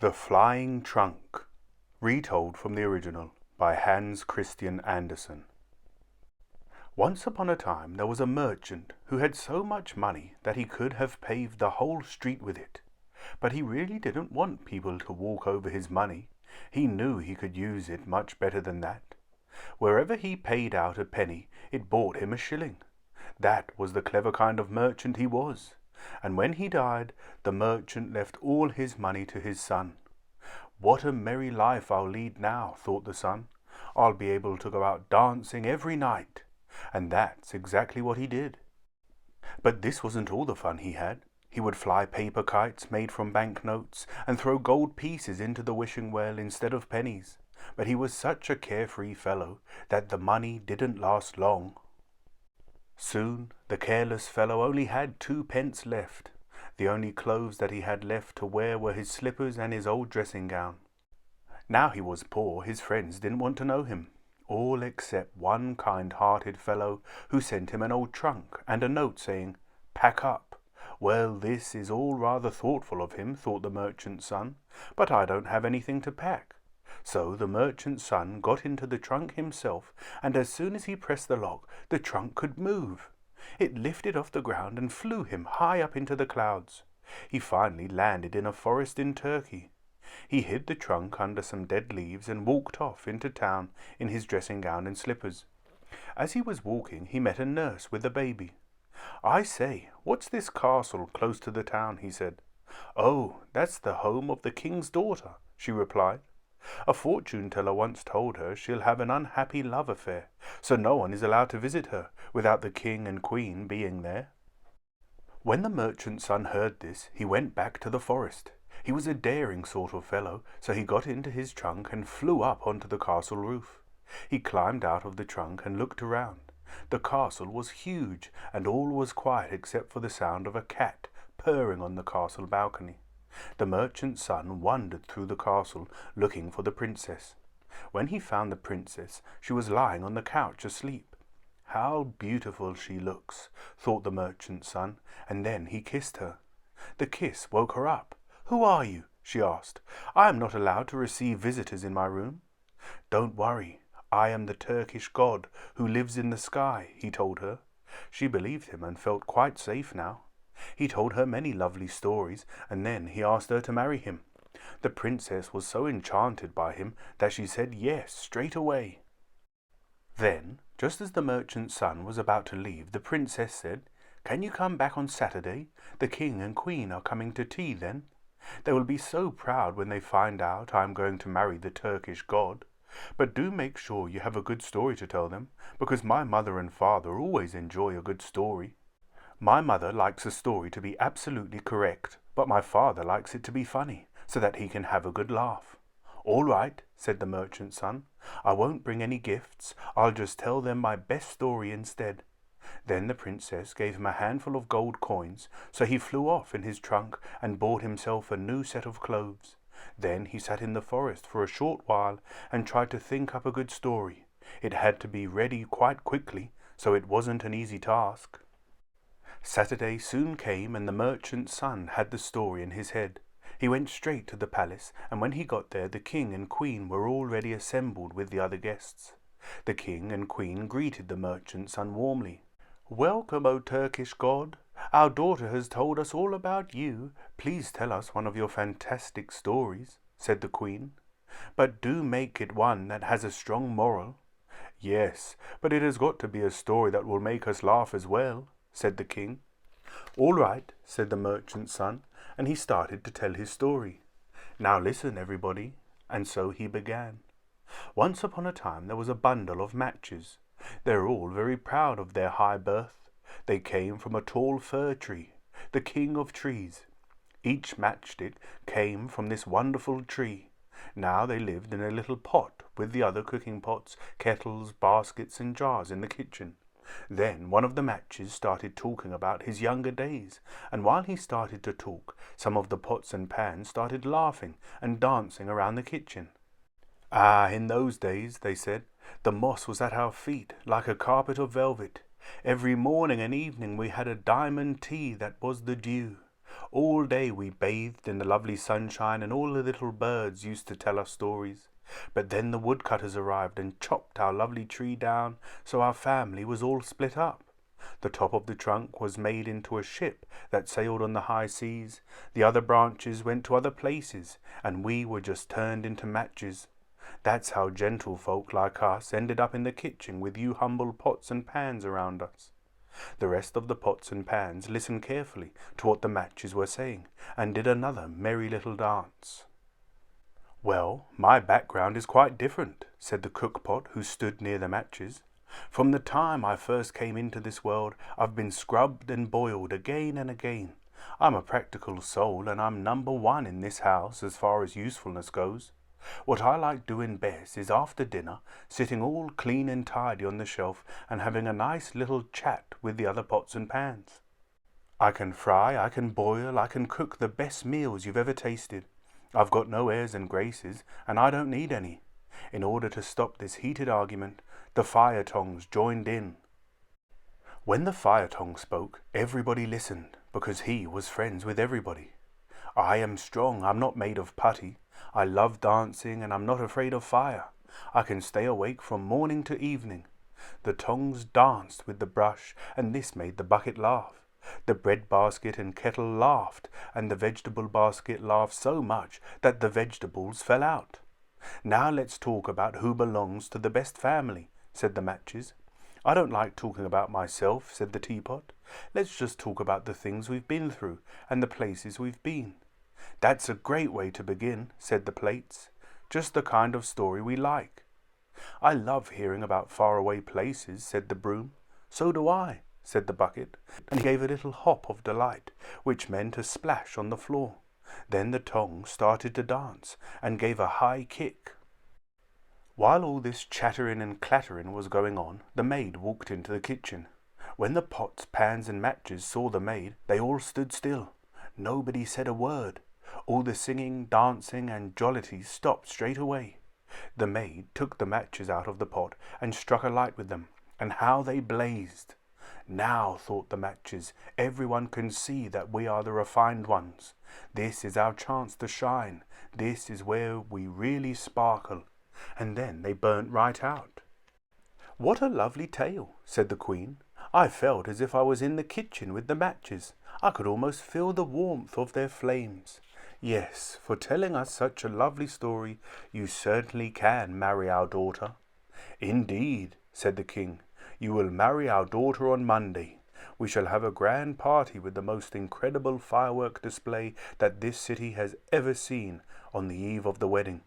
The Flying Trunk, retold from the original by Hans Christian Andersen. Once upon a time there was a merchant who had so much money that he could have paved the whole street with it. But he really didn't want people to walk over his money. He knew he could use it much better than that. Wherever he paid out a penny, it bought him a shilling. That was the clever kind of merchant he was. And when he died, the merchant left all his money to his son. "What a merry life I'll lead now," thought the son. "I'll be able to go out dancing every night." And that's exactly what he did. But this wasn't all the fun he had. He would fly paper kites made from banknotes and throw gold pieces into the wishing well instead of pennies. But he was such a carefree fellow that the money didn't last long. Soon the careless fellow only had 2 pence left. The only clothes that he had left to wear were his slippers and his old dressing gown. Now he was poor, his friends didn't want to know him, all except one kind-hearted fellow who sent him an old trunk and a note saying, "Pack up." "Well, this is all rather thoughtful of him," thought the merchant's son, "but I don't have anything to pack." So the merchant's son got into the trunk himself, and as soon as he pressed the lock, the trunk could move. It lifted off the ground and flew him high up into the clouds. He finally landed in a forest in Turkey. He hid the trunk under some dead leaves and walked off into town in his dressing gown and slippers. As he was walking, he met a nurse with a baby. "I say, what's this castle close to the town?" he said. "Oh, that's the home of the king's daughter," she replied. "A fortune teller once told her she'll have an unhappy love affair, so no one is allowed to visit her without the king and queen being there." When the merchant's son heard this, he went back to the forest. He was a daring sort of fellow, so he got into his trunk and flew up onto the castle roof. He climbed out of the trunk and looked around. The castle was huge, and all was quiet except for the sound of a cat purring on the castle balcony. The merchant's son wandered through the castle, looking for the princess. When he found the princess, she was lying on the couch asleep. "How beautiful she looks," thought the merchant's son, and then he kissed her. The kiss woke her up. "Who are you?" she asked. "I am not allowed to receive visitors in my room." "Don't worry, I am the Turkish god who lives in the sky," he told her. She believed him and felt quite safe now. He told her many lovely stories, and then he asked her to marry him. The princess was so enchanted by him that she said yes straight away. Then, just as the merchant's son was about to leave, the princess said, "Can you come back on Saturday? The king and queen are coming to tea then. They will be so proud when they find out I am going to marry the Turkish god. But do make sure you have a good story to tell them, because my mother and father always enjoy a good story. My mother likes a story to be absolutely correct, but my father likes it to be funny, so that he can have a good laugh." "All right," said the merchant's son. "I won't bring any gifts. I'll just tell them my best story instead." Then the princess gave him a handful of gold coins, so he flew off in his trunk and bought himself a new set of clothes. Then he sat in the forest for a short while and tried to think up a good story. It had to be ready quite quickly, so it wasn't an easy task. Saturday soon came, and the merchant's son had the story in his head. He went straight to the palace, and when he got there, the king and queen were already assembled with the other guests. The king and queen greeted the merchant's son warmly. "Welcome, O Turkish god! Our daughter has told us all about you. Please tell us one of your fantastic stories," said the queen. "But do make it one that has a strong moral." "Yes, but it has got to be a story that will make us laugh as well," said the king. "All right," said the merchant's son, and he started to tell his story. "Now listen, everybody." And so he began. Once upon a time there was a bundle of matches. They were all very proud of their high birth. They came from a tall fir tree, the king of trees. Each matchstick came from this wonderful tree. Now they lived in a little pot with the other cooking pots, kettles, baskets, and jars in the kitchen. Then one of the matches started talking about his younger days, and while he started to talk, some of the pots and pans started laughing and dancing around the kitchen. "Ah, in those days," they said, "the moss was at our feet like a carpet of velvet. Every morning and evening we had a diamond tea that was the dew. All day we bathed in the lovely sunshine, and all the little birds used to tell us stories. But then the woodcutters arrived and chopped our lovely tree down, so our family was all split up. The top of the trunk was made into a ship that sailed on the high seas. The other branches went to other places, and we were just turned into matches. That's how gentlefolk like us ended up in the kitchen with you humble pots and pans around us. The rest of the pots and pans listened carefully to what the matches were saying, and did another merry little dance. "Well, my background is quite different," said the cookpot who stood near the matches. "From the time I first came into this world, I've been scrubbed and boiled again and again. I'm a practical soul, and I'm number one in this house as far as usefulness goes. What I like doing best is after dinner, sitting all clean and tidy on the shelf and having a nice little chat with the other pots and pans. I can fry, I can boil, I can cook the best meals you've ever tasted. I've got no airs and graces, and I don't need any." In order to stop this heated argument, the fire tongs joined in. When the fire tongue spoke, everybody listened, because he was friends with everybody. "I am strong, I'm not made of putty. I love dancing, and I'm not afraid of fire. I can stay awake from morning to evening." The tongs danced with the brush, and this made the bucket laugh. The bread basket and kettle laughed, and the vegetable basket laughed so much that the vegetables fell out. "Now let's talk about who belongs to the best family," said the matches. "I don't like talking about myself," said the teapot. "Let's just talk about the things we've been through and the places we've been." "That's a great way to begin," said the plates. "Just the kind of story we like." "I love hearing about faraway places," said the broom. "So do I," said the bucket, and he gave a little hop of delight, which meant a splash on the floor. Then the tongs started to dance, and gave a high kick. While all this chattering and clattering was going on, the maid walked into the kitchen. When the pots, pans, and matches saw the maid, they all stood still. Nobody said a word. All the singing, dancing, and jollity stopped straight away. The maid took the matches out of the pot and struck a light with them, and how they blazed! "Now," thought the matches, "everyone can see that we are the refined ones. This is our chance to shine. This is where we really sparkle." And then they burnt right out. "What a lovely tale," said the Queen. "I felt as if I was in the kitchen with the matches. I could almost feel the warmth of their flames. Yes, for telling us such a lovely story, you certainly can marry our daughter." "Indeed," said the King. "You will marry our daughter on Monday. We shall have a grand party with the most incredible firework display that this city has ever seen on the eve of the wedding,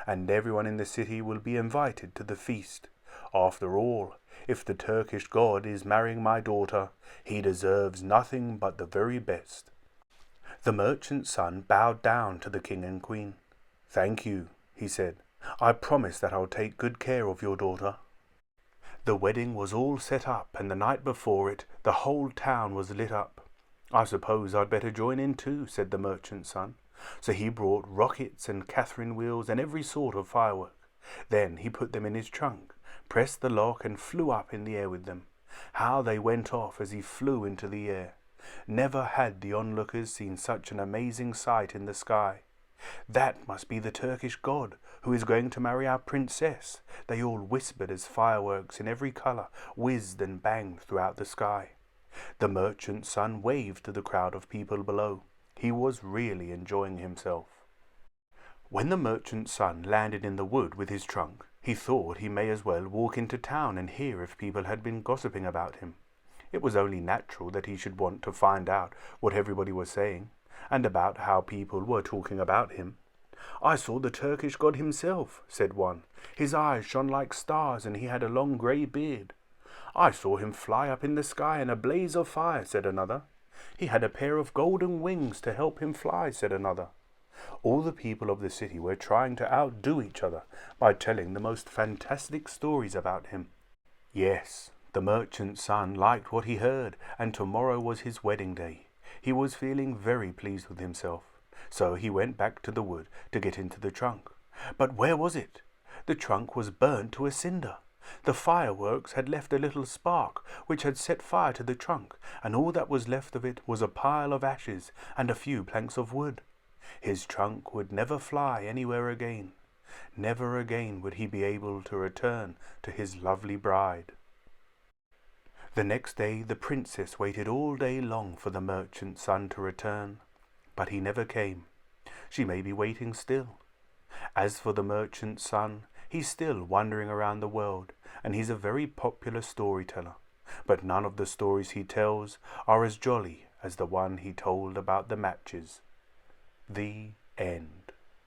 and everyone in the city will be invited to the feast. After all, if the Turkish god is marrying my daughter, he deserves nothing but the very best." The merchant's son bowed down to the King and Queen. "Thank you," he said. "I promise that I'll take good care of your daughter." The wedding was all set up, and the night before it, the whole town was lit up. "I suppose I'd better join in too," said the merchant's son. So he brought rockets and Catherine wheels and every sort of firework. Then he put them in his trunk, pressed the lock, and flew up in the air with them. How they went off as he flew into the air! Never had the onlookers seen such an amazing sight in the sky. "That must be the Turkish god, who is going to marry our princess," they all whispered as fireworks in every color whizzed and banged throughout the sky. The merchant's son waved to the crowd of people below. He was really enjoying himself. When the merchant's son landed in the wood with his trunk, he thought he may as well walk into town and hear if people had been gossiping about him. It was only natural that he should want to find out what everybody was saying, and about how people were talking about him. "I saw the Turkish god himself," said one. "His eyes shone like stars, and he had a long grey beard." "I saw him fly up in the sky in a blaze of fire," said another. "He had a pair of golden wings to help him fly," said another. All the people of the city were trying to outdo each other by telling the most fantastic stories about him. Yes, the merchant's son liked what he heard, and tomorrow was his wedding day. He was feeling very pleased with himself, so he went back to the wood to get into the trunk. But where was it? The trunk was burnt to a cinder. The fireworks had left a little spark, which had set fire to the trunk, and all that was left of it was a pile of ashes and a few planks of wood. His trunk would never fly anywhere again. Never again would he be able to return to his lovely bride. The next day the princess waited all day long for the merchant's son to return, but he never came. She may be waiting still. As for the merchant's son, he's still wandering around the world, and he's a very popular storyteller. But none of the stories he tells are as jolly as the one he told about the matches. The end.